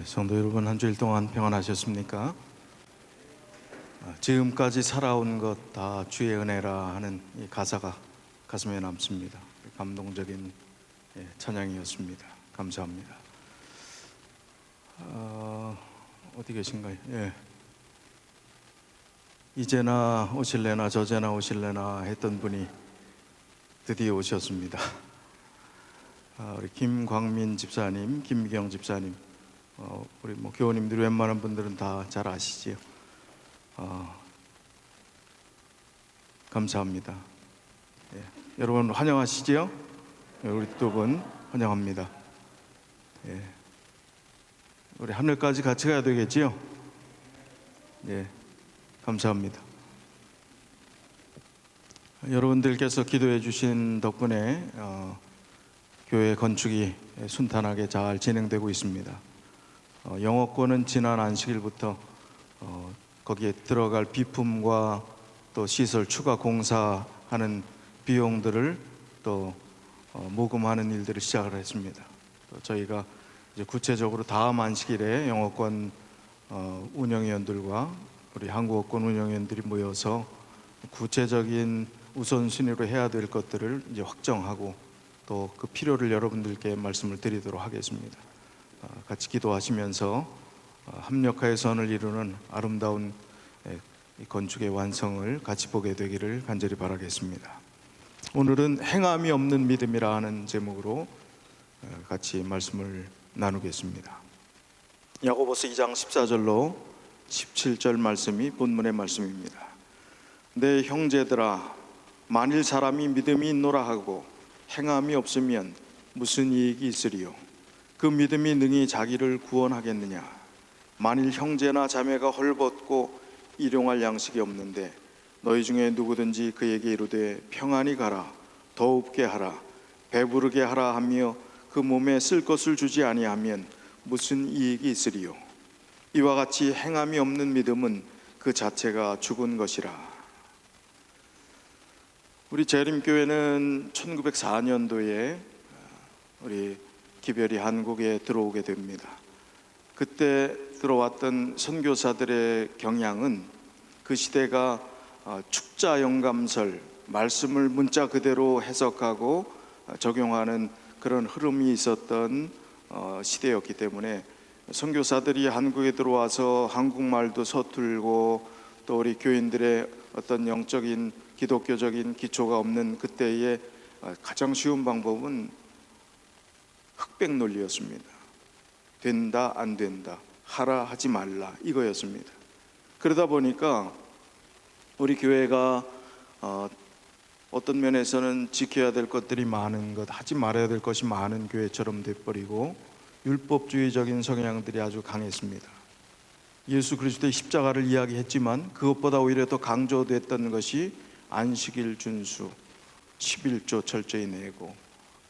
성도 여러분, 한 주일 동안 평안하셨습니까? 지금까지 살아온 것 다 주의 은혜라 하는 이 가사가 가슴에 남습니다. 감동적인 찬양이었습니다. 감사합니다. 어디 계신가요? 이제나 오실래나 저제나 오실래나 했던 분이 드디어 오셨습니다. 우리 김광민 집사님, 김미경 집사님, 우리 교우님들 웬만한 분들은 다 잘 아시지요. 감사합니다. 여러분 환영하시지요? 우리 두 분 환영합니다. 우리 하늘까지 같이 가야 되겠지요? 감사합니다. 여러분들께서 기도해 주신 덕분에 교회 건축이 순탄하게 잘 진행되고 있습니다. 영어권은 지난 안식일부터 거기에 들어갈 비품과 또 시설 추가 공사하는 비용들을 또 모금하는 일들을 시작을 했습니다. 또 저희가 이제 구체적으로 다음 안식일에 영어권 운영위원들과 우리 한국어권 운영위원들이 모여서 구체적인 우선순위로 해야 될 것들을 이제 확정하고 또 그 필요를 여러분들께 말씀을 드리도록 하겠습니다. 같이 기도하시면서 합력하여 선을 이루는 아름다운 건축의 완성을 같이 보게 되기를 간절히 바라겠습니다. 오늘은 행함이 없는 믿음이라 하는 제목으로 같이 말씀을 나누겠습니다. 야고보서 2장 14절로 17절 말씀이 본문의 말씀입니다. 내 형제들아, 만일 사람이 믿음이 있노라 하고 행함이 없으면 무슨 이익이 있으리요? 그 믿음이 능히 자기를 구원하겠느냐? 만일 형제나 자매가 헐벗고 일용할 양식이 없는데 너희 중에 누구든지 그에게 이르되 평안히 가라, 더웁게 하라, 배부르게 하라 하며 그 몸에 쓸 것을 주지 아니하면 무슨 이익이 있으리요? 이와 같이 행함이 없는 믿음은 그 자체가 죽은 것이라. 우리 재림교회는 1904년도에 우리 기별이 한국에 들어오게 됩니다. 그때 들어왔던 선교사들의 경향은 그 시대가 축자 영감설, 말씀을 문자 그대로 해석하고 적용하는 그런 흐름이 있었던 시대였기 때문에 선교사들이 한국에 들어와서 한국말도 서툴고 또 우리 교인들의 어떤 영적인 기독교적인 기초가 없는 그때의 가장 쉬운 방법은 흑백 논리였습니다. 된다 안 된다, 하라 하지 말라, 이거였습니다. 그러다 보니까 우리 교회가 어떤 면에서는 지켜야 될 것들이 많은 것, 하지 말아야 될 것이 많은 교회처럼 돼버리고 율법주의적인 성향들이 아주 강했습니다. 예수 그리스도의 십자가를 이야기했지만 그것보다 오히려 더 강조됐던 것이 안식일 준수, 11조 철저히 내고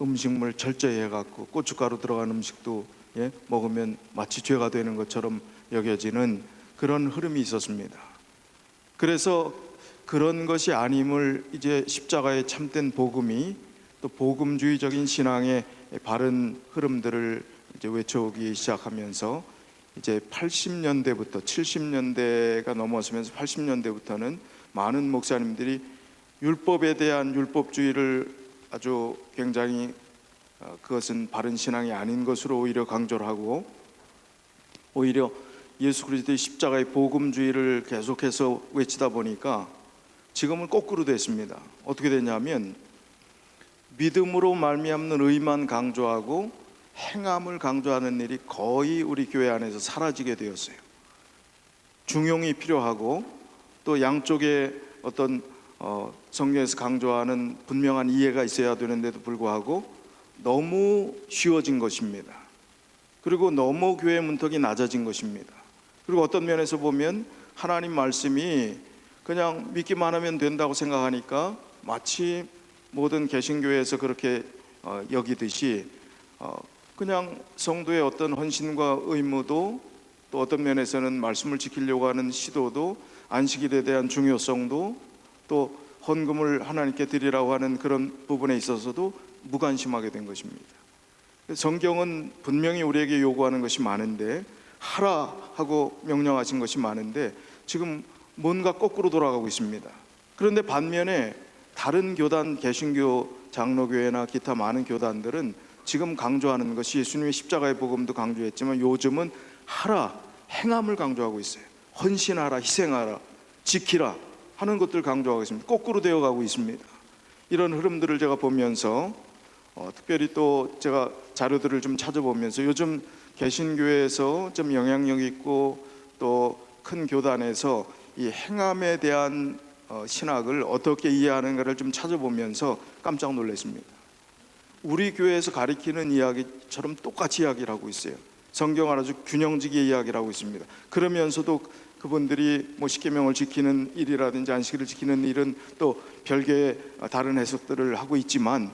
음식물 철저히 해갖고 고춧가루 들어간 음식도 먹으면 마치 죄가 되는 것처럼 여겨지는 그런 흐름이 있었습니다. 그래서 그런 것이 아님을 이제 십자가의 참된 복음이 또 복음주의적인 신앙의 바른 흐름들을 이제 외쳐오기 시작하면서 이제 80년대부터 70년대가 넘어서면서 80년대부터는 많은 목사님들이 율법에 대한 율법주의를 아주 굉장히 그것은 바른 신앙이 아닌 것으로 오히려 강조를 하고 오히려 예수 그리스도의 십자가의 복음주의를 계속해서 외치다 보니까 지금은 거꾸로 됐습니다. 어떻게 됐냐면 믿음으로 말미암는 의만 강조하고 행함을 강조하는 일이 거의 우리 교회 안에서 사라지게 되었어요. 중용이 필요하고 또 양쪽에 어떤 성경에서 강조하는 분명한 이해가 있어야 되는데도 불구하고 너무 쉬워진 것입니다. 그리고 너무 교회 문턱이 낮아진 것입니다. 그리고 어떤 면에서 보면 하나님 말씀이 그냥 믿기만 하면 된다고 생각하니까 마치 모든 개신교회에서 그렇게 여기듯이 그냥 성도의 어떤 헌신과 의무도 또 어떤 면에서는 말씀을 지키려고 하는 시도도 안식일에 대한 중요성도 또 헌금을 하나님께 드리라고 하는 그런 부분에 있어서도 무관심하게 된 것입니다. 성경은 분명히 우리에게 요구하는 것이 많은데, 하라 하고 명령하신 것이 많은데 지금 뭔가 거꾸로 돌아가고 있습니다. 그런데 반면에 다른 교단, 개신교, 장로교회나 기타 많은 교단들은 지금 강조하는 것이, 예수님의 십자가의 복음도 강조했지만 요즘은 하라, 행함을 강조하고 있어요. 헌신하라, 희생하라, 지키라 하는 것들을 강조하고 있습니다. 거꾸로 되어가고 있습니다. 이런 흐름들을 제가 보면서 특별히 또 제가 자료들을 좀 찾아보면서 요즘 개신교회에서 좀 영향력 있고 또 큰 교단에서 이 행함에 대한 신학을 어떻게 이해하는가를 좀 찾아보면서 깜짝 놀랐습니다. 우리 교회에서 가리키는 이야기처럼 똑같이 이야기를 하고 있어요. 성경을 아주 균형지게 이야기를 하고 있습니다. 그러면서도 그분들이 뭐 십계명을 지키는 일이라든지 안식일을 지키는 일은 또 별개의 다른 해석들을 하고 있지만,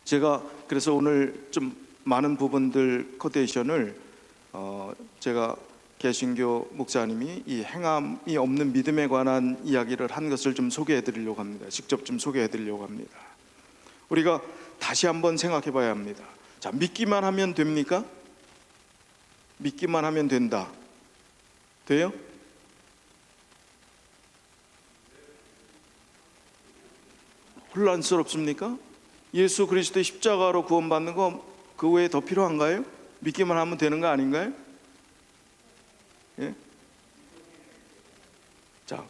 제가 그래서 오늘 좀 많은 부분들 코테이션을 제가 개신교 목사님이 이 행함이 없는 믿음에 관한 이야기를 한 것을 좀 소개해 드리려고 합니다. 직접 좀 소개해 드리려고 합니다. 우리가 다시 한번 생각해 봐야 합니다. 자, 믿기만 하면 됩니까? 믿기만 하면 된다. 돼요? 혼란스럽습니까? 예수 그리스도의 십자가로 구원받는 거 그 외에 더 필요한가요? 믿기만 하면 되는 거 아닌가요? 예? 자,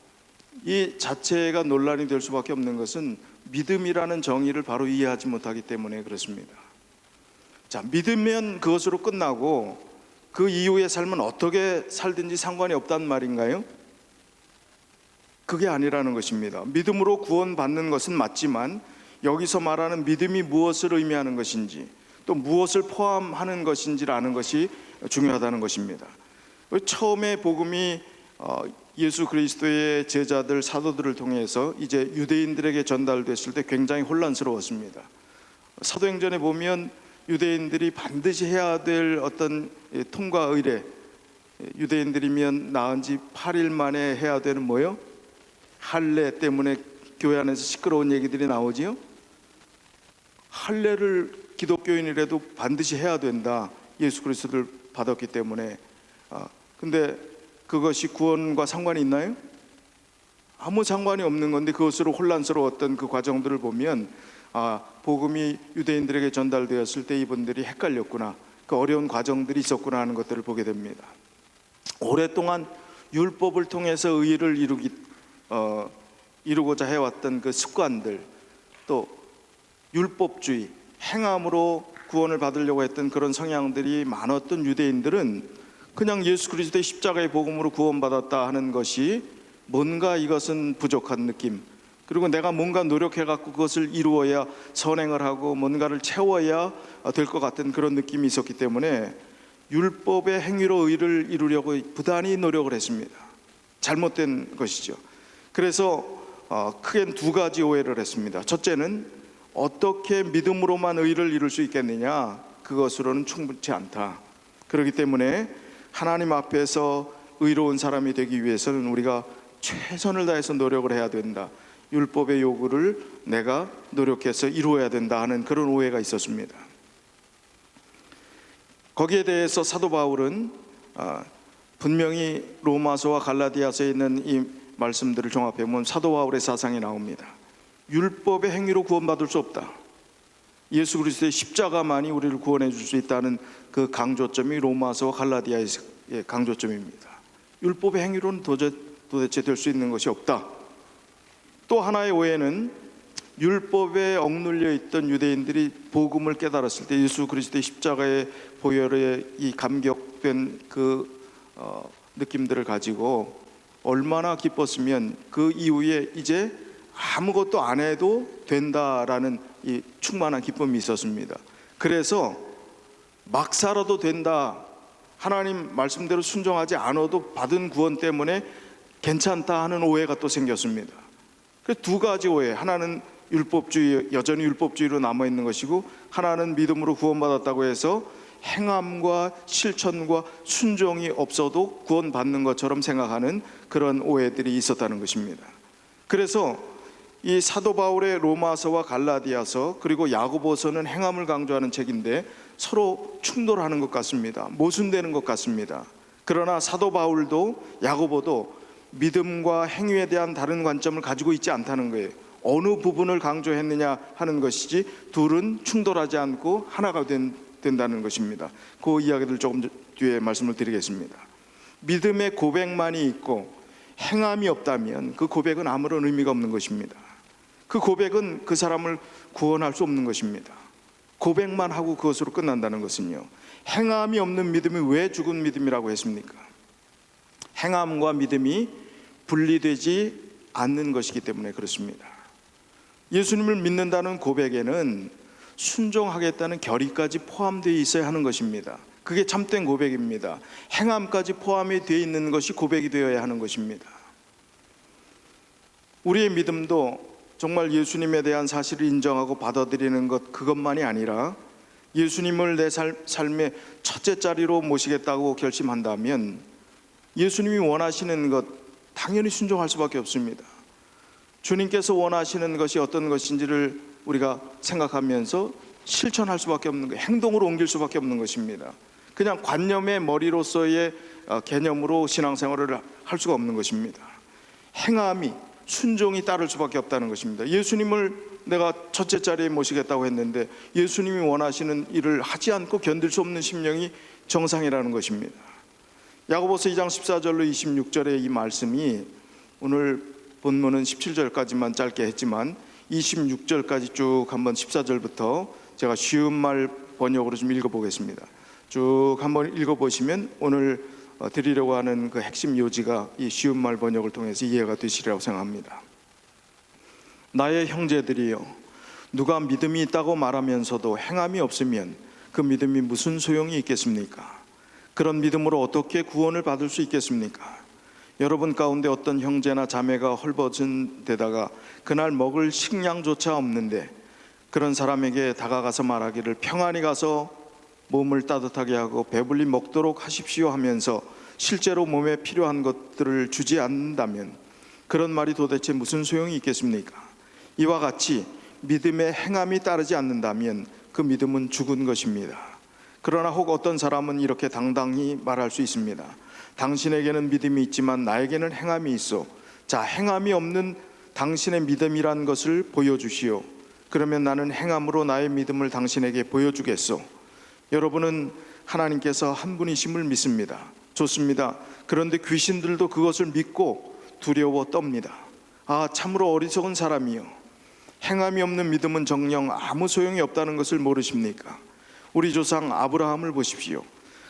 이 자체가 논란이 될 수밖에 없는 것은 믿음이라는 정의를 바로 이해하지 못하기 때문에 그렇습니다. 자, 믿으면 그것으로 끝나고 그 이후의 삶은 어떻게 살든지 상관이 없단 말인가요? 그게 아니라는 것입니다. 믿음으로 구원받는 것은 맞지만 여기서 말하는 믿음이 무엇을 의미하는 것인지, 또 무엇을 포함하는 것인지를 아는 것이 중요하다는 것입니다. 처음에 복음이 예수 그리스도의 제자들, 사도들을 통해서 이제 유대인들에게 전달됐을 때 굉장히 혼란스러웠습니다. 사도행전에 보면 유대인들이 반드시 해야 될 어떤 통과 의례, 유대인들이면 나은 지 8일 만에 해야 되는 뭐요? 할례 때문에 교회 안에서 시끄러운 얘기들이 나오지요. 할례를 기독교인이라도 반드시 해야 된다. 예수 그리스도를 받았기 때문에. 근데 그것이 구원과 상관이 있나요? 아무 상관이 없는 건데 그것으로 혼란스러웠던 그 과정들을 보면 복음이 유대인들에게 전달되었을 때 이분들이 헷갈렸구나, 그 어려운 과정들이 있었구나 하는 것들을 보게 됩니다. 오랫동안 율법을 통해서 의를 이루고자 해왔던 그 습관들, 또 율법주의, 행함으로 구원을 받으려고 했던 그런 성향들이 많았던 유대인들은 그냥 예수 그리스도의 십자가의 복음으로 구원받았다 하는 것이 뭔가 이것은 부족한 느낌, 그리고 내가 뭔가 노력해갖고 그것을 이루어야, 선행을 하고 뭔가를 채워야 될 것 같은 그런 느낌이 있었기 때문에 율법의 행위로 의를 이루려고 부단히 노력을 했습니다. 잘못된 것이죠. 그래서 크게는 두 가지 오해를 했습니다. 첫째는 어떻게 믿음으로만 의를 이룰 수 있겠느냐, 그것으로는 충분치 않다. 그렇기 때문에 하나님 앞에서 의로운 사람이 되기 위해서는 우리가 최선을 다해서 노력을 해야 된다, 율법의 요구를 내가 노력해서 이루어야 된다 하는 그런 오해가 있었습니다. 거기에 대해서 사도 바울은 분명히 로마서와 갈라디아서에 있는 이 말씀들을 종합해 보면 사도 바울의 사상이 나옵니다. 율법의 행위로 구원받을 수 없다. 예수 그리스도의 십자가만이 우리를 구원해 줄 수 있다는 그 강조점이 로마서와 갈라디아의 강조점입니다. 율법의 행위로는 도대체 될 수 있는 것이 없다. 또 하나의 오해는 율법에 억눌려 있던 유대인들이 복음을 깨달았을 때 예수 그리스도의 십자가의 보혈에 이 감격된 그 느낌들을 가지고 얼마나 기뻤으면 그 이후에 이제 아무것도 안 해도 된다라는 이 충만한 기쁨이 있었습니다. 그래서 막 살아도 된다, 하나님 말씀대로 순종하지 않아도 받은 구원 때문에 괜찮다 하는 오해가 또 생겼습니다. 그 두 가지 오해, 하나는 율법주의, 여전히 율법주의로 남아있는 것이고, 하나는 믿음으로 구원받았다고 해서 행함과 실천과 순종이 없어도 구원받는 것처럼 생각하는 그런 오해들이 있었다는 것입니다. 그래서 이 사도 바울의 로마서와 갈라디아서 그리고 야고보서는 행함을 강조하는 책인데 서로 충돌하는 것 같습니다. 모순되는 것 같습니다. 그러나 사도 바울도 야고보도 믿음과 행위에 대한 다른 관점을 가지고 있지 않다는 거예요. 어느 부분을 강조했느냐 하는 것이지 둘은 충돌하지 않고 하나가 된다는 것입니다. 그 이야기를 조금 뒤에 말씀을 드리겠습니다. 믿음의 고백만이 있고 행함이 없다면 그 고백은 아무런 의미가 없는 것입니다. 그 고백은 그 사람을 구원할 수 없는 것입니다. 고백만 하고 그것으로 끝난다는 것은요, 행함이 없는 믿음이 왜 죽은 믿음이라고 했습니까? 행함과 믿음이 분리되지 않는 것이기 때문에 그렇습니다. 예수님을 믿는다는 고백에는 순종하겠다는 결의까지 포함되어 있어야 하는 것입니다. 그게 참된 고백입니다. 행함까지 포함이 되어 있는 것이 고백이 되어야 하는 것입니다. 우리의 믿음도 정말 예수님에 대한 사실을 인정하고 받아들이는 것, 그것만이 아니라 예수님을 내 삶의 첫째 자리로 모시겠다고 결심한다면 예수님이 원하시는 것 당연히 순종할 수밖에 없습니다. 주님께서 원하시는 것이 어떤 것인지를 우리가 생각하면서 실천할 수밖에 없는 거예요. 행동으로 옮길 수밖에 없는 것입니다. 그냥 관념의 머리로서의 개념으로 신앙생활을 할 수가 없는 것입니다. 행함이, 순종이 따를 수밖에 없다는 것입니다. 예수님을 내가 첫째 자리에 모시겠다고 했는데 예수님이 원하시는 일을 하지 않고 견딜 수 없는 심령이 정상이라는 것입니다. 야고보서 2장 14절로 26절의 이 말씀이, 오늘 본문은 17절까지만 짧게 했지만 26절까지 쭉 한번 14절부터 제가 쉬운 말 번역으로 좀 읽어보겠습니다. 쭉 한번 읽어보시면 오늘 드리려고 하는 그 핵심 요지가 이 쉬운 말 번역을 통해서 이해가 되시리라고 생각합니다. 나의 형제들이여, 누가 믿음이 있다고 말하면서도 행함이 없으면 그 믿음이 무슨 소용이 있겠습니까? 그런 믿음으로 어떻게 구원을 받을 수 있겠습니까? 여러분 가운데 어떤 형제나 자매가 헐벗은 데다가 그날 먹을 식량조차 없는데 그런 사람에게 다가가서 말하기를 평안히 가서 몸을 따뜻하게 하고 배불리 먹도록 하십시오 하면서 실제로 몸에 필요한 것들을 주지 않는다면 그런 말이 도대체 무슨 소용이 있겠습니까? 이와 같이 믿음의 행함이 따르지 않는다면 그 믿음은 죽은 것입니다. 그러나 혹 어떤 사람은 이렇게 당당히 말할 수 있습니다. 당신에게는 믿음이 있지만 나에게는 행함이 있어. 자, 행함이 없는 당신의 믿음이란 것을 보여주시오. 그러면 나는 행함으로 나의 믿음을 당신에게 보여주겠소. 여러분은 하나님께서 한 분이심을 믿습니다. 좋습니다. 그런데 귀신들도 그것을 믿고 두려워 떱니다. 아, 참으로 어리석은 사람이요, 행함이 없는 믿음은 정녕 아무 소용이 없다는 것을 모르십니까? 우리 조상 아브라함을 보십시오.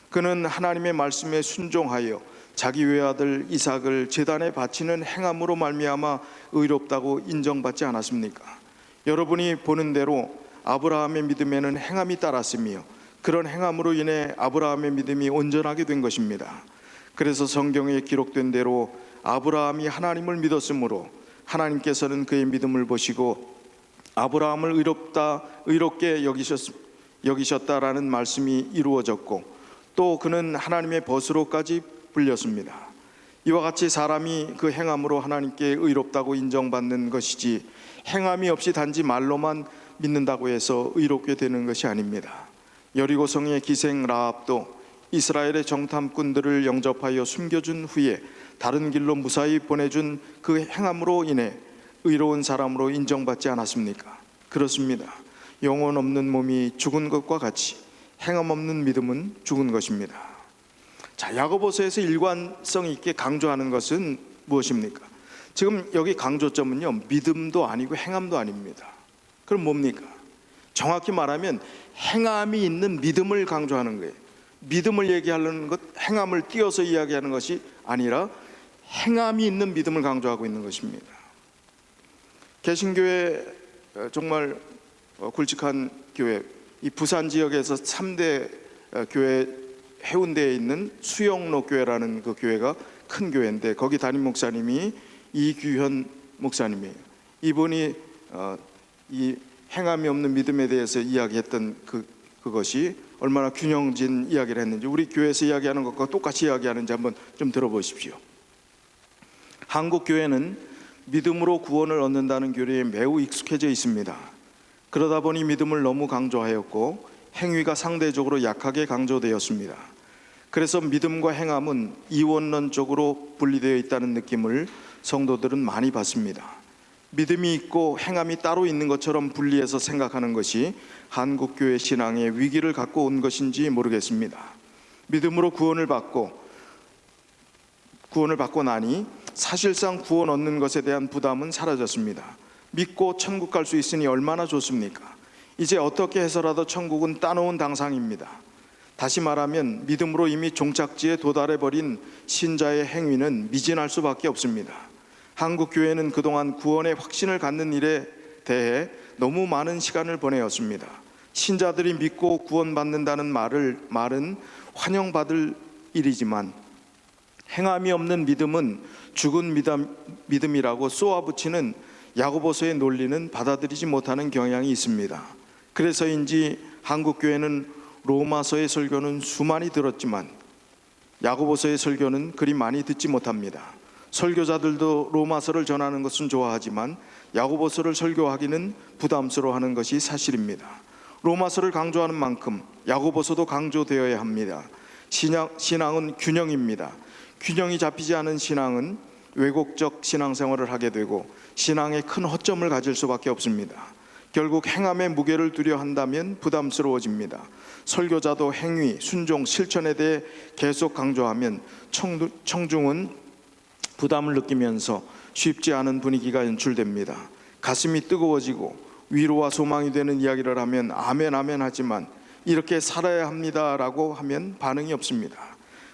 그는 하나님의 말씀에 순종하여 자기 외아들 이삭을 제단에 바치는 행함으로 말미암아 의롭다고 인정받지 않았습니까? 여러분이 보는 대로 아브라함의 믿음에는 행함이 따랐으며 그런 행함으로 인해 아브라함의 믿음이 온전하게 된 것입니다. 그래서 성경에 기록된 대로 아브라함이 하나님을 믿었으므로 하나님께서는 그의 믿음을 보시고 아브라함을 의롭게 여기셨다라는 말씀이 이루어졌고 또 그는 하나님의 벗으로까지 불렸습니다. 이와 같이 사람이 그 행함으로 하나님께 의롭다고 인정받는 것이지 행함이 없이 단지 말로만 믿는다고 해서 의롭게 되는 것이 아닙니다. 여리고성의 기생 라합도 이스라엘의 정탐꾼들을 영접하여 숨겨준 후에 다른 길로 무사히 보내준 그 행함으로 인해 의로운 사람으로 인정받지 않았습니까? 그렇습니다. 영혼 없는 몸이 죽은 것과 같이 행함 없는 믿음은 죽은 것입니다. 자, 야고보서에서 일관성 있게 강조하는 것은 무엇입니까? 지금 여기 강조점은요, 믿음도 아니고 행함도 아닙니다. 그럼 뭡니까? 정확히 말하면 행함이 있는 믿음을 강조하는 거예요. 믿음을 얘기하는 것, 행함을 띄어서 이야기하는 것이 아니라 행함이 있는 믿음을 강조하고 있는 것입니다. 개신교회 정말 굵직한 교회, 이 부산 지역에서 3대 교회 해운대에 있는 수영로 교회라는 그 교회가 큰 교회인데 거기 담임 목사님이 이규현 목사님이에요. 이분이 이 행함이 없는 믿음에 대해서 이야기했던 그것이 얼마나 균형진 이야기를 했는지 우리 교회에서 이야기하는 것과 똑같이 이야기하는지 한번 좀 들어보십시오. 한국 교회는 믿음으로 구원을 얻는다는 교리에 매우 익숙해져 있습니다. 그러다 보니 믿음을 너무 강조하였고 행위가 상대적으로 약하게 강조되었습니다. 그래서 믿음과 행함은 이원론적으로 분리되어 있다는 느낌을 성도들은 많이 받습니다. 믿음이 있고 행함이 따로 있는 것처럼 분리해서 생각하는 것이 한국교회 신앙의 위기를 갖고 온 것인지 모르겠습니다. 믿음으로 구원을 받고 나니 사실상 구원 얻는 것에 대한 부담은 사라졌습니다. 믿고 천국 갈 수 있으니 얼마나 좋습니까? 이제 어떻게 해서라도 천국은 따놓은 당상입니다. 다시 말하면 믿음으로 이미 종착지에 도달해버린 신자의 행위는 미진할 수밖에 없습니다. 한국교회는 그동안 구원의 확신을 갖는 일에 대해 너무 많은 시간을 보내었습니다. 신자들이 믿고 구원받는다는 말은 환영받을 일이지만 행함이 없는 믿음은 죽은 믿음이라고 쏘아붙이는 야고보서의 논리는 받아들이지 못하는 경향이 있습니다. 그래서인지 한국교회는 로마서의 설교는 수많이 들었지만 야고보서의 설교는 그리 많이 듣지 못합니다. 설교자들도 로마서를 전하는 것은 좋아하지만 야고보서를 설교하기는 부담스러워하는 것이 사실입니다. 로마서를 강조하는 만큼 야고보서도 강조되어야 합니다. 신앙은 균형입니다. 균형이 잡히지 않은 신앙은 왜곡적 신앙생활을 하게 되고 신앙에 큰 허점을 가질 수밖에 없습니다. 결국 행함의 무게를 두려 한다면 부담스러워집니다. 설교자도 행위, 순종, 실천에 대해 계속 강조하면 청중은 부담을 느끼면서 쉽지 않은 분위기가 연출됩니다. 가슴이 뜨거워지고 위로와 소망이 되는 이야기를 하면 아멘 아멘 하지만 이렇게 살아야 합니다라고 하면 반응이 없습니다.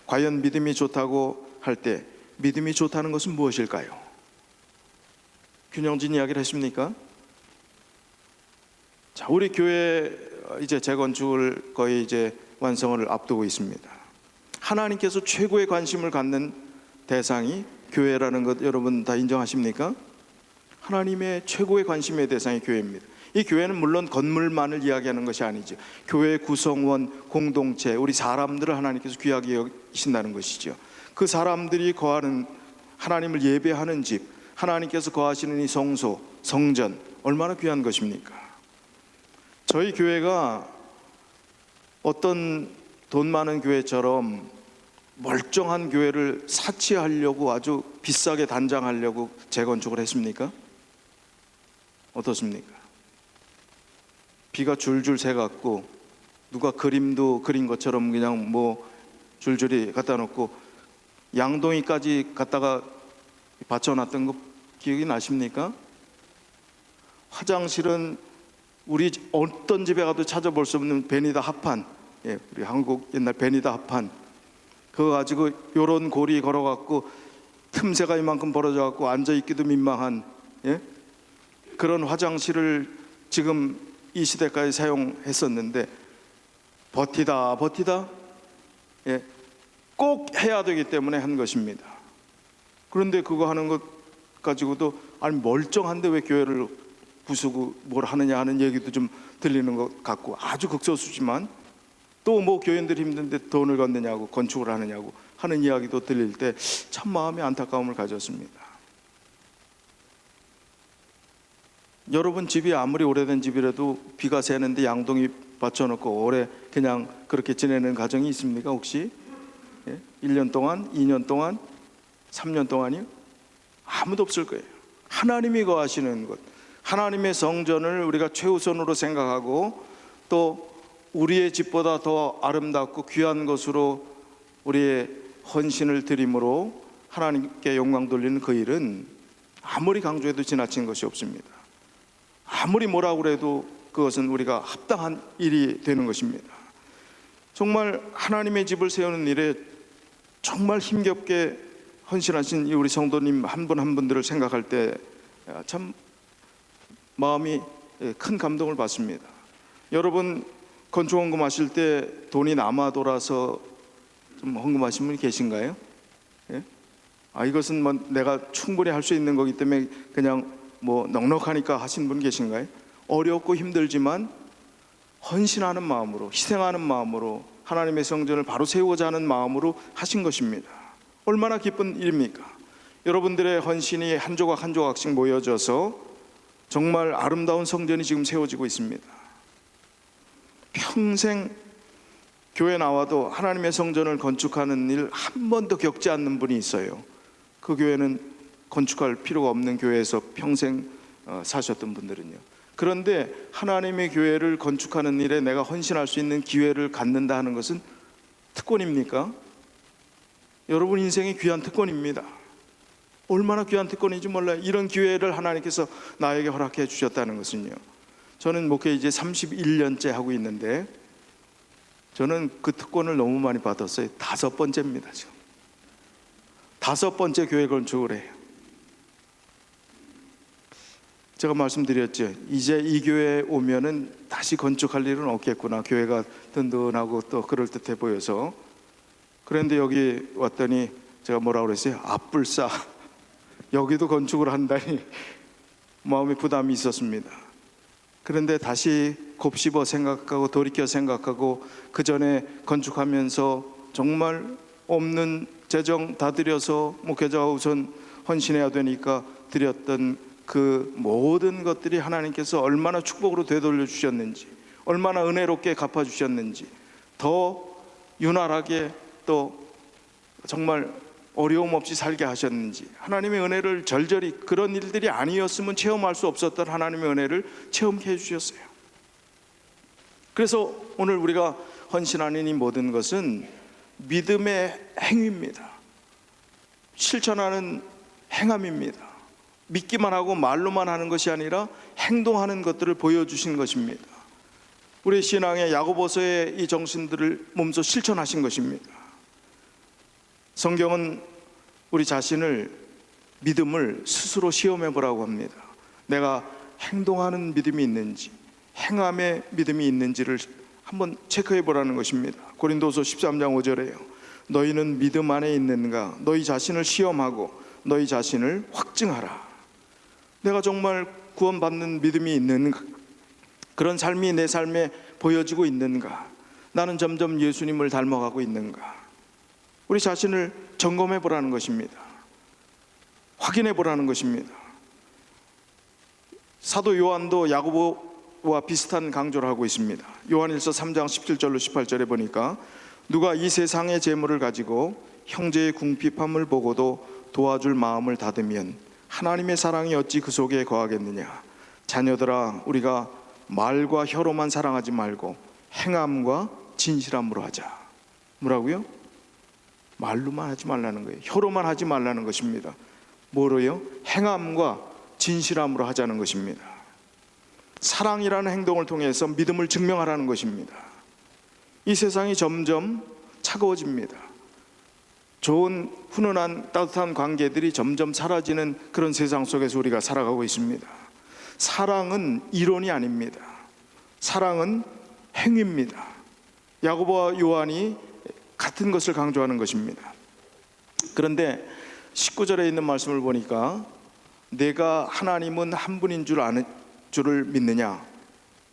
과연 믿음이 좋다고 할 때 믿음이 좋다는 것은 무엇일까요? 균형진 이야기를 했습니까? 자, 우리 교회 이제 재건축을 거의 이제 완성을 앞두고 있습니다. 하나님께서 최고의 관심을 갖는 대상이 교회라는 것 여러분 다 인정하십니까? 하나님의 최고의 관심의 대상이 교회입니다. 이 교회는 물론 건물만을 이야기하는 것이 아니죠. 교회 구성원, 공동체, 우리 사람들을 하나님께서 귀하게 여기신다는 것이죠. 그 사람들이 거하는 하나님을 예배하는 집, 하나님께서 거하시는 이 성소, 성전 얼마나 귀한 것입니까? 저희 교회가 어떤 돈 많은 교회처럼 멀쩡한 교회를 사치하려고 아주 비싸게 단장하려고 재건축을 했습니까? 어떻습니까? 비가 줄줄 새갖고 누가 그림도 그린 것처럼 그냥 뭐 줄줄이 갖다 놓고 양동이까지 갖다가 받쳐놨던 거 기억이 나십니까? 화장실은 우리 어떤 집에 가도 찾아볼 수 없는 베니다 합판, 우리 한국 옛날 베니다 합판 그거 가지고 요런 고리 걸어갖고 틈새가 이만큼 벌어져갖고 앉아있기도 민망한 그런 화장실을 지금 이 시대까지 사용했었는데 버티다 꼭 해야 되기 때문에 한 것입니다. 그런데 그거 하는 것 가지고도 아니 멀쩡한데 왜 교회를 부수고 뭘 하느냐 하는 얘기도 좀 들리는 것 같고 아주 극소수지만 또 뭐 교인들이 힘든데 돈을 걷느냐고 건축을 하느냐고 하는 이야기도 들릴 때 참 마음에 안타까움을 가졌습니다. 여러분 집이 아무리 오래된 집이라도 비가 새는데 양동이 받쳐놓고 오래 그냥 그렇게 지내는 가정이 있습니까 혹시? 1년 동안, 2년 동안, 3년 동안이요? 아무도 없을 거예요. 하나님이 거하시는 것, 하나님의 성전을 우리가 최우선으로 생각하고 또 우리의 집보다 더 아름답고 귀한 것으로 우리의 헌신을 드림으로 하나님께 영광 돌리는 그 일은 아무리 강조해도 지나친 것이 없습니다. 아무리 뭐라고 해도 그것은 우리가 합당한 일이 되는 것입니다. 정말 하나님의 집을 세우는 일에 정말 힘겹게 헌신하신 우리 성도님 한 분 한 분들을 생각할 때 참 마음이 큰 감동을 받습니다. 여러분 건축 헌금하실 때 돈이 남아 돌아서 좀 헌금하신 분이 계신가요? 이것은 뭐 내가 충분히 할 수 있는 거기 때문에 그냥 뭐 넉넉하니까 하신 분 계신가요? 어렵고 힘들지만 헌신하는 마음으로, 희생하는 마음으로 하나님의 성전을 바로 세우고자 하는 마음으로 하신 것입니다. 얼마나 기쁜 일입니까? 여러분들의 헌신이 한 조각 한 조각씩 모여져서 정말 아름다운 성전이 지금 세워지고 있습니다. 평생 교회 나와도 하나님의 성전을 건축하는 일 한 번도 겪지 않는 분이 있어요. 그 교회는 건축할 필요가 없는 교회에서 평생 사셨던 분들은요. 그런데 하나님의 교회를 건축하는 일에 내가 헌신할 수 있는 기회를 갖는다 하는 것은 특권입니까? 여러분 인생의 귀한 특권입니다. 얼마나 귀한 특권인지 몰라요. 이런 기회를 하나님께서 나에게 허락해 주셨다는 것은요. 저는 목회 이제 31년째 하고 있는데 저는 그 특권을 너무 많이 받았어요. 5번째입니다. 지금 5번째 교회 건축을 해요. 제가 말씀드렸죠. 이제 이 교회에 오면은 다시 건축할 일은 없겠구나. 교회가 든든하고 또 그럴듯해 보여서. 그런데 여기 왔더니 제가 뭐라고 그랬어요? 앞불싸 여기도 건축을 한다니 마음의 부담이 있었습니다. 그런데 다시 곱씹어 생각하고 돌이켜 생각하고 그 전에 건축하면서 정말 없는 재정 다 들여서 목회자가 우선 헌신해야 되니까 드렸던 그 모든 것들이 하나님께서 얼마나 축복으로 되돌려 주셨는지, 얼마나 은혜롭게 갚아 주셨는지, 더 윤활하게 또 정말 어려움 없이 살게 하셨는지, 하나님의 은혜를 절절히, 그런 일들이 아니었으면 체험할 수 없었던 하나님의 은혜를 체험케 해주셨어요. 그래서 오늘 우리가 헌신하는 이 모든 것은 믿음의 행위입니다. 실천하는 행함입니다. 믿기만 하고 말로만 하는 것이 아니라 행동하는 것들을 보여주신 것입니다. 우리 신앙의 야고보서의 이 정신들을 몸소 실천하신 것입니다. 성경은 우리 자신을, 믿음을 스스로 시험해 보라고 합니다. 내가 행동하는 믿음이 있는지, 행함의 믿음이 있는지를 한번 체크해 보라는 것입니다. 고린도서 13장 5절에요. 너희는 믿음 안에 있는가? 너희 자신을 시험하고 너희 자신을 확증하라. 내가 정말 구원받는 믿음이 있는가? 그런 삶이 내 삶에 보여지고 있는가? 나는 점점 예수님을 닮아가고 있는가? 우리 자신을 점검해 보라는 것입니다. 확인해 보라는 것입니다. 사도 요한도 야고보와 비슷한 강조를 하고 있습니다. 요한일서 3장 17절로 18절에 보니까 누가 이 세상의 재물을 가지고 형제의 궁핍함을 보고도 도와줄 마음을 닫으면 하나님의 사랑이 어찌 그 속에 거하겠느냐. 자녀들아, 우리가 말과 혀로만 사랑하지 말고 행함과 진실함으로 하자. 뭐라고요? 말로만 하지 말라는 거예요. 혀로만 하지 말라는 것입니다. 뭐로요? 행함과 진실함으로 하자는 것입니다. 사랑이라는 행동을 통해서 믿음을 증명하라는 것입니다. 이 세상이 점점 차가워집니다. 좋은 훈훈한 따뜻한 관계들이 점점 사라지는 그런 세상 속에서 우리가 살아가고 있습니다. 사랑은 이론이 아닙니다. 사랑은 행위입니다. 야고보와 요한이 같은 것을 강조하는 것입니다. 그런데 19절에 있는 말씀을 보니까 내가 하나님은 한 분인 줄 아는 줄을 믿느냐?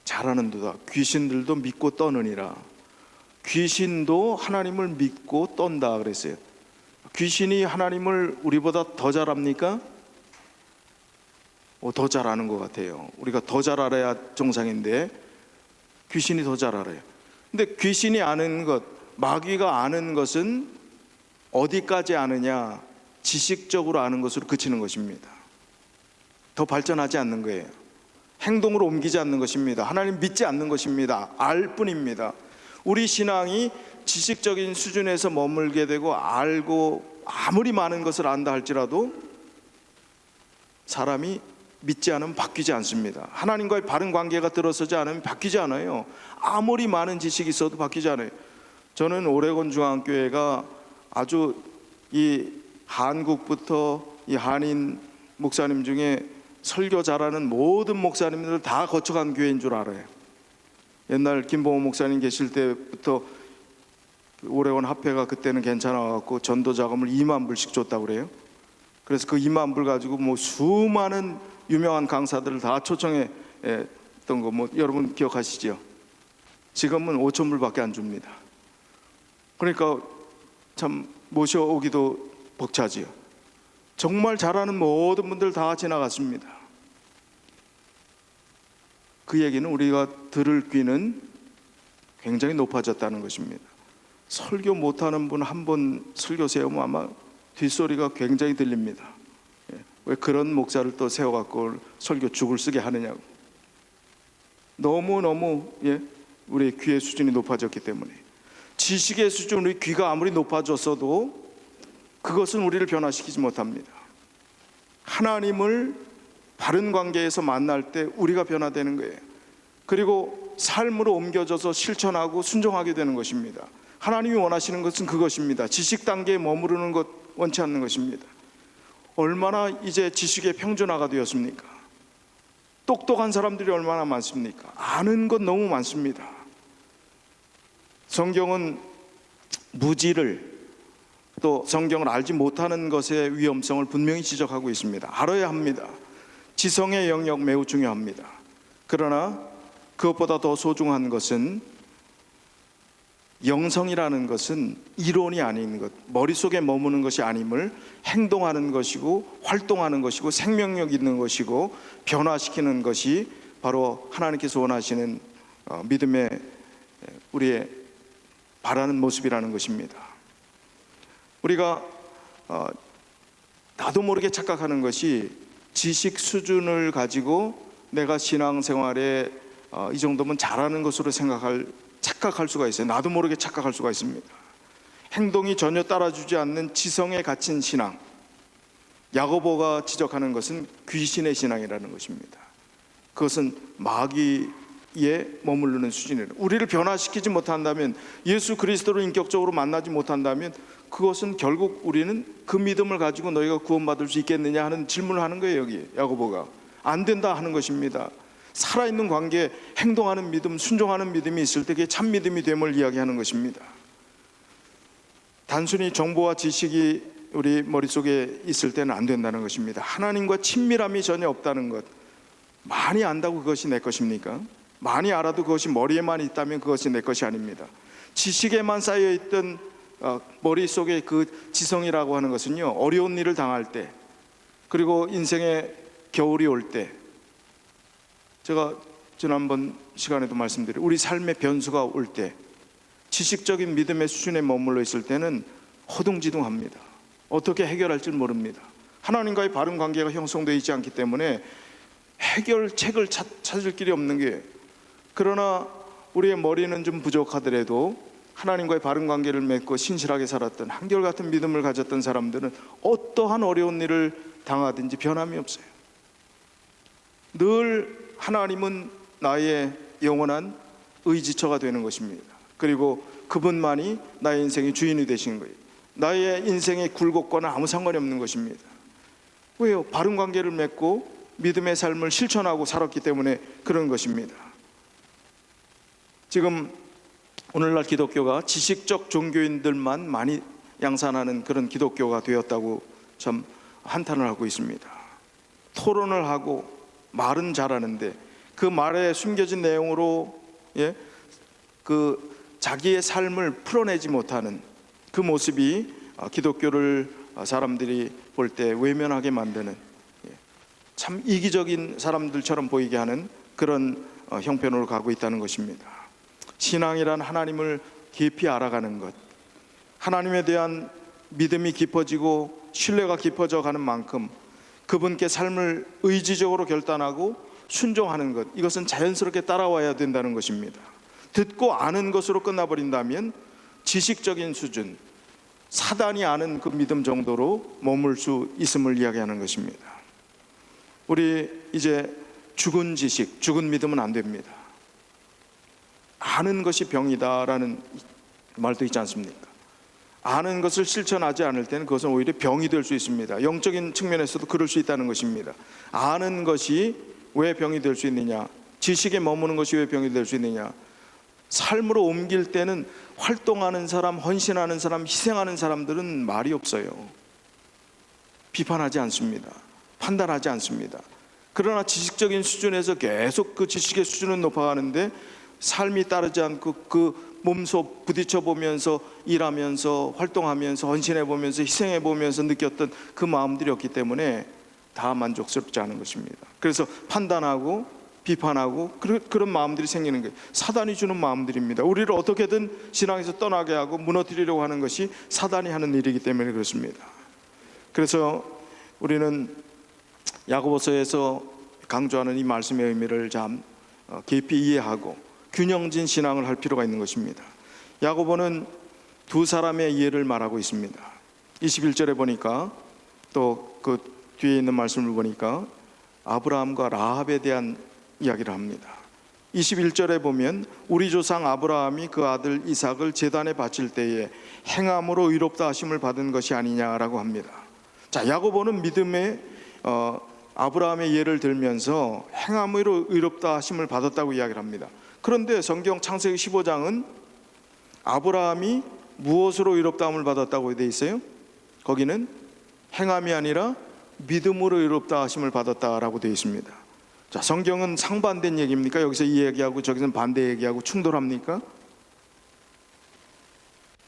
잘하는도다. 귀신들도 믿고 떠느니라. 귀신도 하나님을 믿고 떤다 그랬어요. 귀신이 하나님을 우리보다 더 잘합니까? 더 잘하는 것 같아요. 우리가 더 잘 알아야 정상인데 귀신이 더 잘 알아요. 근데 귀신이 아는 것, 마귀가 아는 것은 어디까지 아느냐? 지식적으로 아는 것으로 그치는 것입니다. 더 발전하지 않는 거예요. 행동으로 옮기지 않는 것입니다. 하나님 믿지 않는 것입니다. 알 뿐입니다. 우리 신앙이 지식적인 수준에서 머물게 되고 알고 아무리 많은 것을 안다 할지라도 사람이 믿지 않으면 바뀌지 않습니다. 하나님과의 바른 관계가 들어서지 않으면 바뀌지 않아요. 아무리 많은 지식이 있어도 바뀌지 않아요. 저는 오레곤 중앙교회가 아주 이 한국부터 이 한인 목사님 중에 설교 잘하는 모든 목사님들 다 거쳐간 교회인 줄 알아요. 옛날 김봉호 목사님 계실 때부터 오레곤 합회가 그때는 괜찮아갖고 전도 자금을 2만 불씩 줬다고 그래요. 그래서 그 2만 불 가지고 뭐 수많은 유명한 강사들을 다 초청해 했던 거 뭐 여러분 기억하시죠? 지금은 5천 불밖에 안 줍니다. 그러니까 참 모셔오기도 벅차지요. 정말 잘하는 모든 분들 다 지나갔습니다. 그 얘기는 우리가 들을 귀는 굉장히 높아졌다는 것입니다. 설교 못하는 분 한 번 설교 세우면 아마 뒷소리가 굉장히 들립니다. 왜 그런 목사를 또 세워갖고 설교 죽을 쓰게 하느냐고. 너무너무 우리 귀의 수준이 높아졌기 때문에. 지식의 수준, 우리 귀가 아무리 높아졌어도 그것은 우리를 변화시키지 못합니다. 하나님을 바른 관계에서 만날 때 우리가 변화되는 거예요. 그리고 삶으로 옮겨져서 실천하고 순종하게 되는 것입니다. 하나님이 원하시는 것은 그것입니다. 지식 단계에 머무르는 것 원치 않는 것입니다. 얼마나 이제 지식의 평준화가 되었습니까? 똑똑한 사람들이 얼마나 많습니까? 아는 것 너무 많습니다. 성경은 무지를, 또 성경을 알지 못하는 것의 위험성을 분명히 지적하고 있습니다. 알아야 합니다. 지성의 영역 매우 중요합니다. 그러나 그것보다 더 소중한 것은, 영성이라는 것은 이론이 아닌 것, 머릿속에 머무는 것이 아님을 행동하는 것이고 활동하는 것이고 생명력 있는 것이고 변화시키는 것이 바로 하나님께서 원하시는 믿음의 우리의 바라는 모습이라는 것입니다. 우리가 나도 모르게 착각하는 것이, 지식 수준을 가지고 내가 신앙생활에 이 정도면 잘하는 것으로 착각할 수가 있어요. 나도 모르게 착각할 수가 있습니다. 행동이 전혀 따라주지 않는 지성에 갇힌 신앙, 야고보가 지적하는 것은 귀신의 신앙이라는 것입니다. 그것은 마귀에 머무르는 수준이에요. 우리를 변화시키지 못한다면, 예수 그리스도를 인격적으로 만나지 못한다면, 그것은 결국 우리는 그 믿음을 가지고 너희가 구원받을 수 있겠느냐 하는 질문을 하는 거예요. 여기 야고보가 안 된다 하는 것입니다. 살아있는 관계, 행동하는 믿음, 순종하는 믿음이 있을 때 그게 참 믿음이 됨을 이야기하는 것입니다. 단순히 정보와 지식이 우리 머릿속에 있을 때는 안 된다는 것입니다. 하나님과 친밀함이 전혀 없다는 것. 많이 안다고 그것이 내 것입니까? 많이 알아도 그것이 머리에만 있다면 그것이 내 것이 아닙니다. 지식에만 쌓여있던 머릿속에 그 지성이라고 하는 것은요, 어려운 일을 당할 때, 그리고 인생의 겨울이 올 때, 제가 지난번 시간에도 말씀드린 우리 삶의 변수가 올 때, 지식적인 믿음의 수준에 머물러 있을 때는 허둥지둥합니다. 어떻게 해결할지 모릅니다. 하나님과의 바른 관계가 형성되어 있지 않기 때문에 해결책을 찾을 길이 없는 게, 그러나 우리의 머리는 좀 부족하더라도 하나님과의 바른 관계를 맺고 신실하게 살았던, 한결같은 믿음을 가졌던 사람들은 어떠한 어려운 일을 당하든지 변함이 없어요. 늘 하나님은 나의 영원한 의지처가 되는 것입니다. 그리고 그분만이 나의 인생의 주인이 되신 거예요. 나의 인생의 굴곡과는 아무 상관이 없는 것입니다. 왜요? 바른 관계를 맺고 믿음의 삶을 실천하고 살았기 때문에 그런 것입니다. 지금 오늘날 기독교가 지식적 종교인들만 많이 양산하는 그런 기독교가 되었다고 참 한탄을 하고 있습니다. 토론을 하고 말은 잘하는데 그 말에 숨겨진 내용으로 그 자기의 삶을 풀어내지 못하는 그 모습이 기독교를 사람들이 볼 때 외면하게 만드는, 참 이기적인 사람들처럼 보이게 하는 그런 형편으로 가고 있다는 것입니다. 신앙이란 하나님을 깊이 알아가는 것, 하나님에 대한 믿음이 깊어지고 신뢰가 깊어져 가는 만큼 그분께 삶을 의지적으로 결단하고 순종하는 것, 이것은 자연스럽게 따라와야 된다는 것입니다. 듣고 아는 것으로 끝나버린다면 지식적인 수준, 사단이 아는 그 믿음 정도로 머물 수 있음을 이야기하는 것입니다. 우리 이제 죽은 지식, 죽은 믿음은 안 됩니다. 아는 것이 병이다라는 말도 있지 않습니까? 아는 것을 실천하지 않을 때는 그것은 오히려 병이 될 수 있습니다. 영적인 측면에서도 그럴 수 있다는 것입니다. 아는 것이 왜 병이 될 수 있느냐, 지식에 머무는 것이 왜 병이 될 수 있느냐, 삶으로 옮길 때는 활동하는 사람, 헌신하는 사람, 희생하는 사람들은 말이 없어요. 비판하지 않습니다. 판단하지 않습니다. 그러나 지식적인 수준에서 계속 그 지식의 수준은 높아가는데 삶이 따르지 않고 그 몸소 부딪혀 보면서 일하면서 활동하면서 헌신해 보면서 희생해 보면서 느꼈던 그 마음들이었기 때문에 다 만족스럽지 않은 것입니다. 그래서 판단하고 비판하고 그런 마음들이 생기는 거예요. 사단이 주는 마음들입니다. 우리를 어떻게든 신앙에서 떠나게 하고 무너뜨리려고 하는 것이 사단이 하는 일이기 때문에 그렇습니다. 그래서 우리는 야고보서에서 강조하는 이 말씀의 의미를 참 깊이 이해하고 균형진 신앙을 할 필요가 있는 것입니다. 야고보는 두 사람의 이해를 말하고 있습니다. 21절에 보니까 또 그 뒤에 있는 말씀을 보니까 아브라함과 라합에 대한 이야기를 합니다. 21절에 보면 우리 조상 아브라함이 그 아들 이삭을 제단에 바칠 때에 행함으로 의롭다 하심을 받은 것이 아니냐라고 합니다. 자, 야고보는 믿음의 아브라함의 예를 들면서 행함으로 의롭다 하심을 받았다고 이야기를 합니다. 그런데 성경 창세기 15장은 아브라함이 무엇으로 의롭다함을 받았다고 되어 있어요? 거기는 행함이 아니라 믿음으로 의롭다 하심을 받았다라고 되어 있습니다. 자, 성경은 상반된 얘기입니까? 여기서 이 얘기하고 저기서는 반대 얘기하고 충돌합니까?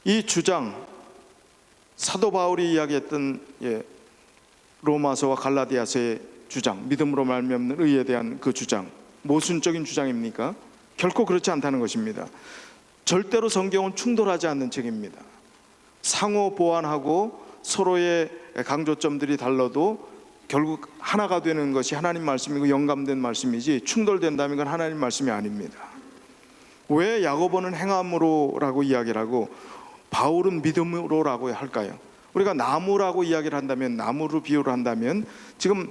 이 주장, 사도 바울이 이야기했던 로마서와 갈라디아서의 주장, 믿음으로 말미암는 의에 대한 그 주장, 모순적인 주장입니까? 결코 그렇지 않다는 것입니다. 절대로 성경은 충돌하지 않는 책입니다. 상호 보완하고 서로의 강조점들이 달라도 결국 하나가 되는 것이 하나님 말씀이고 영감된 말씀이지, 충돌된다면 그건 하나님 말씀이 아닙니다. 왜 야고보는 행함으로라고 이야기를 하고 바울은 믿음으로라고 할까요? 우리가 나무라고 이야기를 한다면, 나무로 비유를 한다면, 지금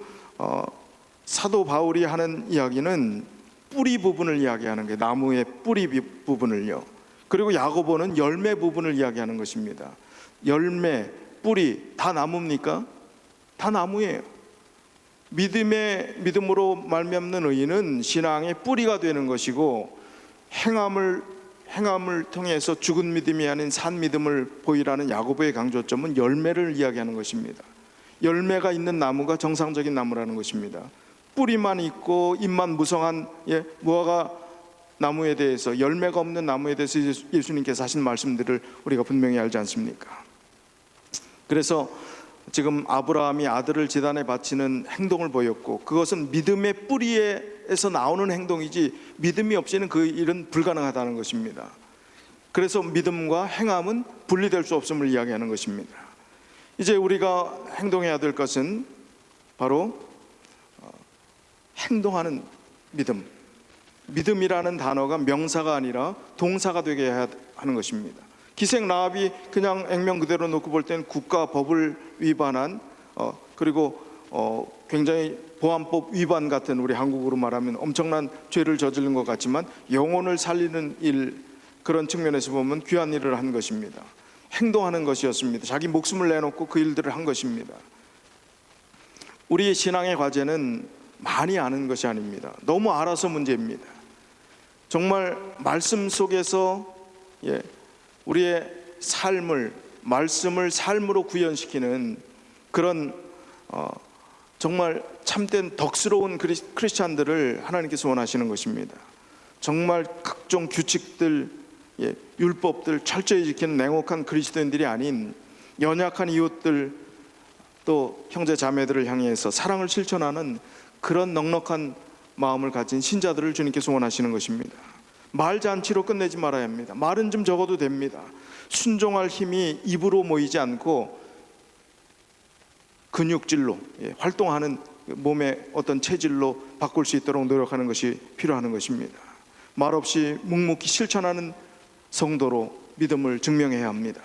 사도 바울이 하는 이야기는 뿌리 부분을 이야기하는 거예요. 나무의 뿌리 부분을요. 그리고 야고보는 열매 부분을 이야기하는 것입니다. 열매, 뿌리 다 나무입니까? 다 나무예요. 믿음으로 말미암는 의인은 신앙의 뿌리가 되는 것이고, 행함을 통해서 죽은 믿음이 아닌 산 믿음을 보이라는 야고보의 강조점은 열매를 이야기하는 것입니다. 열매가 있는 나무가 정상적인 나무라는 것입니다. 뿌리만 있고 잎만 무성한 무화과 나무에 대해서, 열매가 없는 나무에 대해서 예수님께서 하신 말씀들을 우리가 분명히 알지 않습니까? 그래서 지금 아브라함이 아들을 제단에 바치는 행동을 보였고, 그것은 믿음의 뿌리에서 나오는 행동이지 믿음이 없이는 그 일은 불가능하다는 것입니다. 그래서 믿음과 행함은 분리될 수 없음을 이야기하는 것입니다. 이제 우리가 행동해야 될 것은 바로 행동하는 믿음. 믿음이라는 단어가 명사가 아니라 동사가 되게 해야 하는 것입니다. 기생 라합이 그냥 액면 그대로 놓고 볼 때는 국가 법을 위반한 그리고 굉장히 보안법 위반 같은, 우리 한국으로 말하면 엄청난 죄를 저지른 것 같지만 영혼을 살리는 일, 그런 측면에서 보면 귀한 일을 한 것입니다. 행동하는 것이었습니다. 자기 목숨을 내놓고 그 일들을 한 것입니다. 우리의 신앙의 과제는 많이 아는 것이 아닙니다. 너무 알아서 문제입니다. 정말 말씀 속에서 우리의 말씀을 삶으로 구현시키는 그런 정말 참된 덕스러운 크리스찬들을 하나님께서 원하시는 것입니다. 정말 각종 규칙들, 율법들 철저히 지키는 냉혹한 그리스도인들이 아닌 연약한 이웃들, 또 형제 자매들을 향해서 사랑을 실천하는 그런 넉넉한 마음을 가진 신자들을 주님께서 원하시는 것입니다. 말잔치로 끝내지 말아야 합니다. 말은 좀 적어도 됩니다. 순종할 힘이 입으로 모이지 않고 근육질로, 활동하는 몸의 어떤 체질로 바꿀 수 있도록 노력하는 것이 필요한 것입니다. 말없이 묵묵히 실천하는 성도로 믿음을 증명해야 합니다.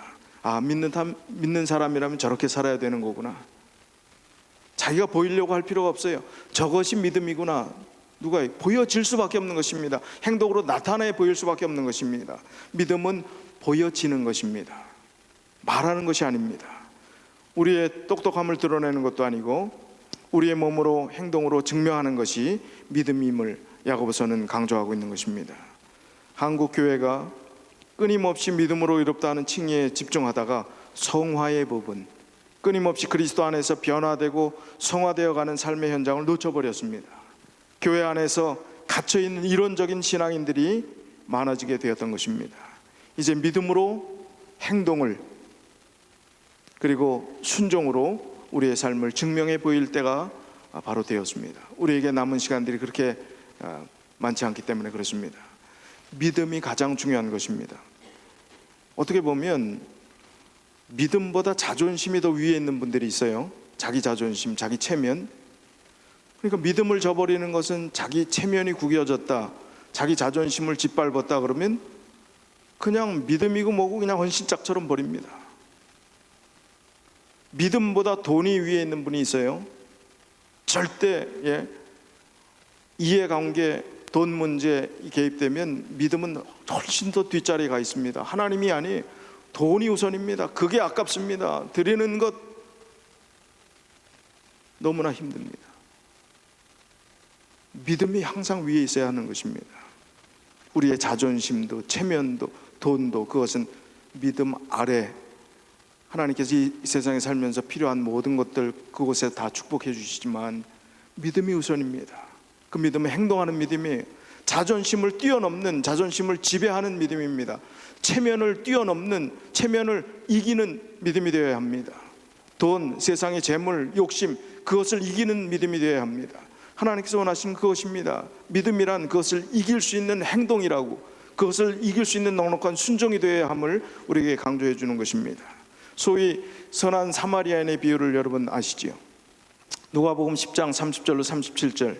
믿는 사람이라면 저렇게 살아야 되는 거구나. 자기가 보이려고 할 필요가 없어요. 저것이 믿음이구나. 누가 보여질 수밖에 없는 것입니다. 행동으로 나타내 보일 수밖에 없는 것입니다. 믿음은 보여지는 것입니다. 말하는 것이 아닙니다. 우리의 똑똑함을 드러내는 것도 아니고 우리의 몸으로, 행동으로 증명하는 것이 믿음임을 야고보서는 강조하고 있는 것입니다. 한국 교회가 끊임없이 믿음으로 의롭다 하는 칭의에 집중하다가 성화의 부분, 끊임없이 그리스도 안에서 변화되고 성화되어가는 삶의 현장을 놓쳐버렸습니다. 교회 안에서 갇혀있는 이론적인 신앙인들이 많아지게 되었던 것입니다. 이제 믿음으로 행동을, 그리고 순종으로 우리의 삶을 증명해 보일 때가 바로 되었습니다. 우리에게 남은 시간들이 그렇게 많지 않기 때문에 그렇습니다. 믿음이 가장 중요한 것입니다. 어떻게 보면 믿음보다 자존심이 더 위에 있는 분들이 있어요. 자기 자존심, 자기 체면. 그러니까 믿음을 저버리는 것은 자기 체면이 구겨졌다, 자기 자존심을 짓밟았다 그러면 그냥 믿음이고 뭐고 그냥 헌신짝처럼 버립니다. 믿음보다 돈이 위에 있는 분이 있어요. 절대 이해관계, 돈 문제에 개입되면 믿음은 훨씬 더 뒷자리에 가 있습니다. 하나님이 아니 돈이 우선입니다. 그게 아깝습니다. 드리는 것 너무나 힘듭니다. 믿음이 항상 위에 있어야 하는 것입니다. 우리의 자존심도 체면도 돈도 그것은 믿음 아래, 하나님께서 이 세상에 살면서 필요한 모든 것들 그곳에 다 축복해 주시지만 믿음이 우선입니다. 그 믿음은 행동하는 믿음이 자존심을 뛰어넘는, 자존심을 지배하는 믿음입니다. 체면을 뛰어넘는, 체면을 이기는 믿음이 되어야 합니다. 돈, 세상의 재물, 욕심 그것을 이기는 믿음이 되어야 합니다. 하나님께서 원하시는 그것입니다. 믿음이란 그것을 이길 수 있는 행동이라고, 그것을 이길 수 있는 넉넉한 순종이 되어야 함을 우리에게 강조해 주는 것입니다. 소위 선한 사마리아인의 비유를 여러분 아시지요? 누가복음 10장 30절로 37절.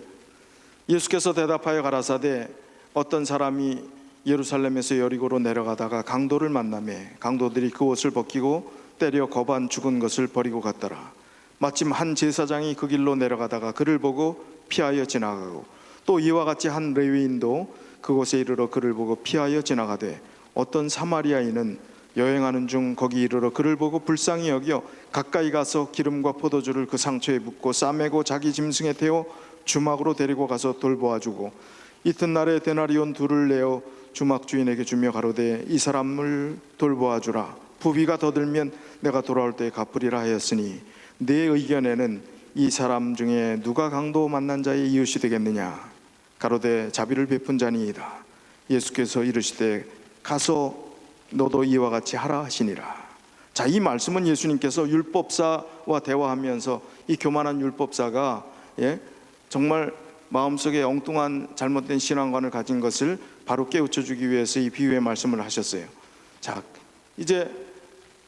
예수께서 대답하여 가라사대 어떤 사람이 예루살렘에서 여리고로 내려가다가 강도를 만나매 강도들이 그 옷을 벗기고 때려 거반 죽은 것을 버리고 갔더라. 마침 한 제사장이 그 길로 내려가다가 그를 보고 피하여 지나가고 또 이와 같이 한 레위인도 그곳에 이르러 그를 보고 피하여 지나가되 어떤 사마리아인은 여행하는 중 거기 이르러 그를 보고 불쌍히 여겨 가까이 가서 기름과 포도주를 그 상처에 붓고 싸매고 자기 짐승에 태워 주막으로 데리고 가서 돌보아주고 이튿날에 데나리온 둘을 내어 주막 주인에게 주며 가로되 이 사람을 돌보아주라. 부비가 더 들면 내가 돌아올 때에 갚으리라 하였으니 내 의견에는 이 사람 중에 누가 강도 만난 자의 이웃이 되겠느냐? 가로되 자비를 베푼 자니이다. 예수께서 이르시되 가서 너도 이와 같이 하라 하시니라. 자, 이 말씀은 예수님께서 율법사와 대화하면서 이 교만한 율법사가 정말 마음속에 엉뚱한 잘못된 신앙관을 가진 것을 바로 깨우쳐 주기 위해서 이 비유의 말씀을 하셨어요. 자, 이제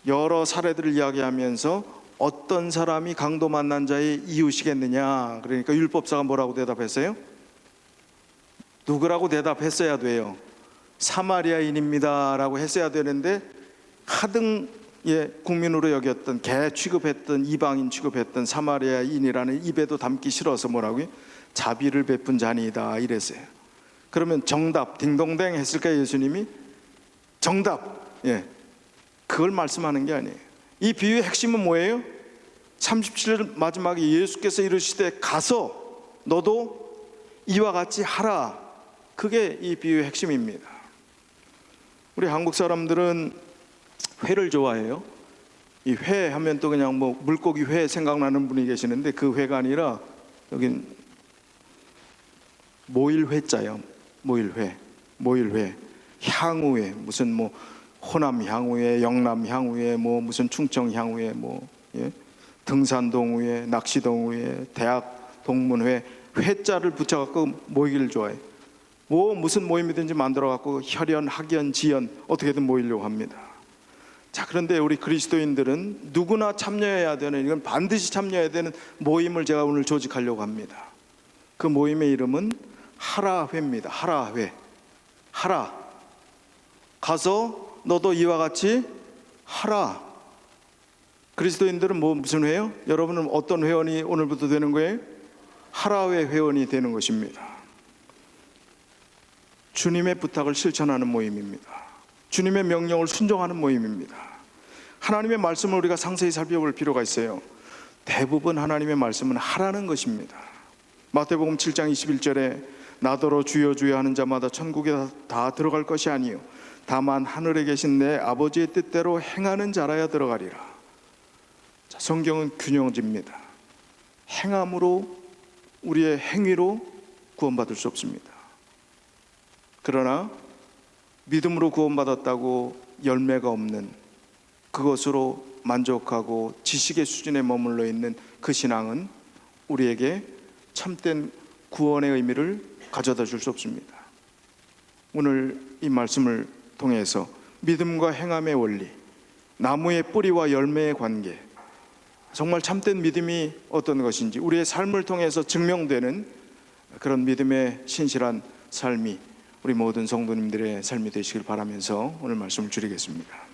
여러 사례들을 이야기하면서 어떤 사람이 강도 만난 자의 이웃이겠느냐, 그러니까 율법사가 뭐라고 대답했어요? 누구라고 대답했어야 돼요? 사마리아인입니다 라고 했어야 되는데 하등 국민으로 여겼던, 개 취급했던, 이방인 취급했던 사마리아인이라는 입에도 담기 싫어서 뭐라고요? 자비를 베푼 자니이다 이랬어요. 그러면 정답 딩동댕 했을까요? 예수님이 정답, 그걸 말씀하는 게 아니에요. 이 비유의 핵심은 뭐예요? 37절 마지막에 예수께서 이르시되 가서 너도 이와 같이 하라. 그게 이 비유의 핵심입니다. 우리 한국 사람들은 회를 좋아해요. 이 회 하면 또 그냥 뭐 물고기 회 생각나는 분이 계시는데 그 회가 아니라 여긴 모일회자요. 모일회, 향후회, 무슨 뭐 호남 향후회, 영남 향후회, 뭐 무슨 충청 향후회, 등산 동후회, 낚시 동후회, 대학 동문회, 회자를 붙여갖고 모이기를 좋아해. 무슨 모임이든지 만들어갖고 혈연, 학연, 지연 어떻게든 모이려고 합니다. 자, 그런데 우리 그리스도인들은 누구나 참여해야 되는, 이건 반드시 참여해야 되는 모임을 제가 오늘 조직하려고 합니다. 그 모임의 이름은 하라회입니다. 하라회. 하라. 가서 너도 이와 같이 하라. 그리스도인들은 무슨 회요? 여러분은 어떤 회원이 오늘부터 되는 거예요? 하라회 회원이 되는 것입니다. 주님의 부탁을 실천하는 모임입니다. 주님의 명령을 순종하는 모임입니다. 하나님의 말씀을 우리가 상세히 살펴볼 필요가 있어요. 대부분 하나님의 말씀은 하라는 것입니다. 마태복음 7장 21절에 나더러 주여 주여 하는 자마다 천국에 다 들어갈 것이 아니요 다만 하늘에 계신 내 아버지의 뜻대로 행하는 자라야 들어가리라. 자, 성경은 균형집니다. 행함으로, 우리의 행위로 구원받을 수 없습니다. 그러나 믿음으로 구원받았다고 열매가 없는, 그것으로 만족하고 지식의 수준에 머물러 있는 그 신앙은 우리에게 참된 구원의 의미를 가져다 줄 수 없습니다. 오늘 이 말씀을 통해서 믿음과 행함의 원리, 나무의 뿌리와 열매의 관계, 정말 참된 믿음이 어떤 것인지 우리의 삶을 통해서 증명되는 그런 믿음의 신실한 삶이 우리 모든 성도님들의 삶이 되시길 바라면서 오늘 말씀을 줄이겠습니다.